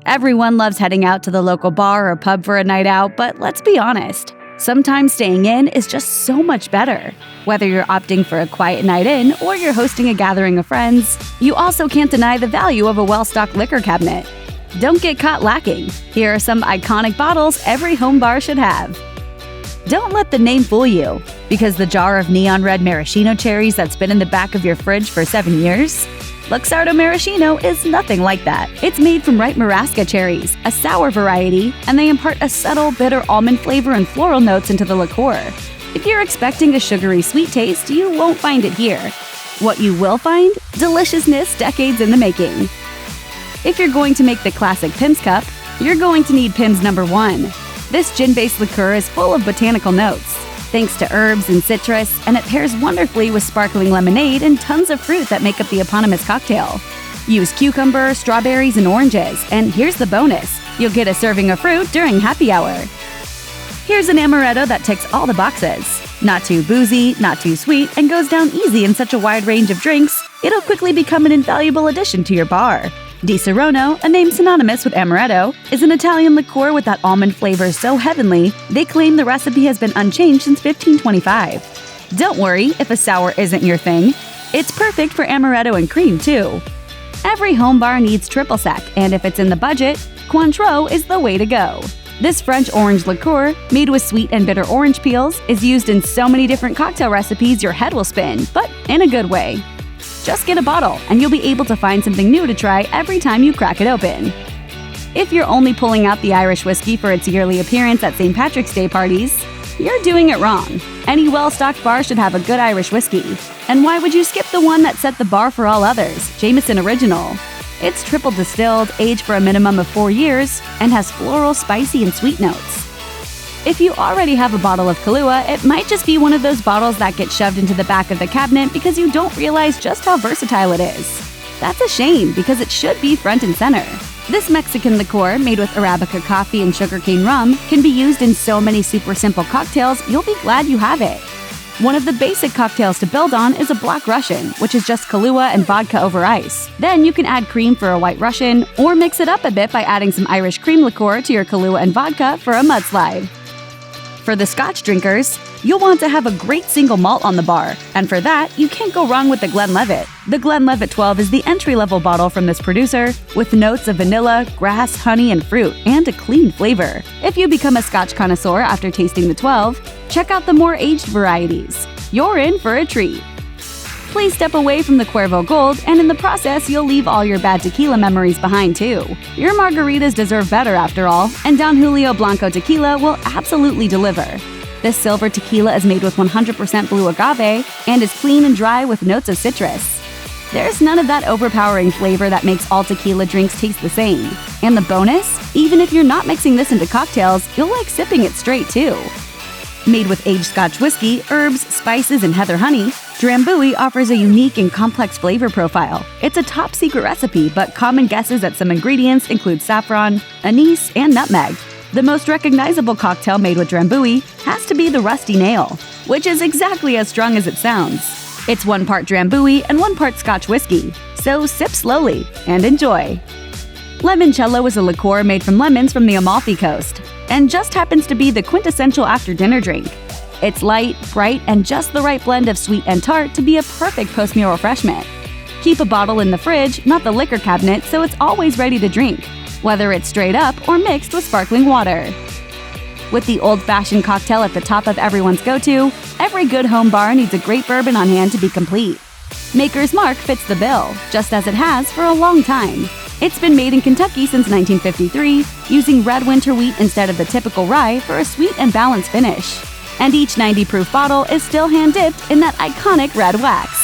Everyone loves heading out to the local bar or pub for a night out, but let's be honest. Sometimes staying in is just so much better. Whether you're opting for a quiet night in or you're hosting a gathering of friends, you also can't deny the value of a well-stocked liquor cabinet. Don't get caught lacking. Here are some iconic bottles every home bar should have. Don't let the name fool you, because the jar of neon red maraschino cherries that's been in the back of your fridge for 7 years? Luxardo Maraschino is nothing like that. It's made from ripe marasca cherries, a sour variety, and they impart a subtle, bitter almond flavor and floral notes into the liqueur. If you're expecting a sugary sweet taste, you won't find it here. What you will find? Deliciousness decades in the making. If you're going to make the classic Pimm's cup, you're going to need Pimm's No. 1. This gin-based liqueur is full of botanical notes, thanks to herbs and citrus, and it pairs wonderfully with sparkling lemonade and tons of fruit that make up the eponymous cocktail. Use cucumber, strawberries, and oranges, and here's the bonus: you'll get a serving of fruit during happy hour. Here's an amaretto that ticks all the boxes. Not too boozy, not too sweet, and goes down easy in such a wide range of drinks, it'll quickly become an invaluable addition to your bar. Disaronno, a name synonymous with amaretto, is an Italian liqueur with that almond flavor so heavenly, they claim the recipe has been unchanged since 1525. Don't worry if a sour isn't your thing. It's perfect for amaretto and cream, too. Every home bar needs triple sec, and if it's in the budget, Cointreau is the way to go. This French orange liqueur, made with sweet and bitter orange peels, is used in so many different cocktail recipes your head will spin, but in a good way. Just get a bottle, and you'll be able to find something new to try every time you crack it open. If you're only pulling out the Irish whiskey for its yearly appearance at St. Patrick's Day parties, you're doing it wrong. Any well-stocked bar should have a good Irish whiskey. And why would you skip the one that set the bar for all others, Jameson Original? It's triple distilled, aged for a minimum of 4 years, and has floral, spicy, and sweet notes. If you already have a bottle of Kahlúa, it might just be one of those bottles that get shoved into the back of the cabinet because you don't realize just how versatile it is. That's a shame, because it should be front and center. This Mexican liqueur, made with Arabica coffee and sugarcane rum, can be used in so many super simple cocktails, you'll be glad you have it. One of the basic cocktails to build on is a Black Russian, which is just Kahlúa and vodka over ice. Then you can add cream for a White Russian, or mix it up a bit by adding some Irish cream liqueur to your Kahlúa and vodka for a mudslide. For the Scotch drinkers, you'll want to have a great single malt on the bar, and for that, you can't go wrong with the Glenlivet. The Glenlivet 12 is the entry-level bottle from this producer, with notes of vanilla, grass, honey, and fruit, and a clean flavor. If you become a Scotch connoisseur after tasting the 12, check out the more aged varieties. You're in for a treat. Please step away from the Cuervo Gold, and in the process, you'll leave all your bad tequila memories behind too. Your margaritas deserve better after all, and Don Julio Blanco Tequila will absolutely deliver. This silver tequila is made with 100% blue agave and is clean and dry with notes of citrus. There's none of that overpowering flavor that makes all tequila drinks taste the same. And the bonus? Even if you're not mixing this into cocktails, you'll like sipping it straight too. Made with aged Scotch whiskey, herbs, spices, and heather honey, Drambuie offers a unique and complex flavor profile. It's a top-secret recipe, but common guesses at some ingredients include saffron, anise, and nutmeg. The most recognizable cocktail made with Drambuie has to be the Rusty Nail, which is exactly as strong as it sounds. It's 1 part Drambuie and 1 part Scotch whiskey, so sip slowly and enjoy. Limoncello is a liqueur made from lemons from the Amalfi Coast, and just happens to be the quintessential after-dinner drink. It's light, bright, and just the right blend of sweet and tart to be a perfect post-meal refreshment. Keep a bottle in the fridge, not the liquor cabinet, so it's always ready to drink, whether it's straight up or mixed with sparkling water. With the old-fashioned cocktail at the top of everyone's go-to, every good home bar needs a great bourbon on hand to be complete. Maker's Mark fits the bill, just as it has for a long time. It's been made in Kentucky since 1953, using red winter wheat instead of the typical rye for a sweet and balanced finish. And each 90-proof bottle is still hand-dipped in that iconic red wax.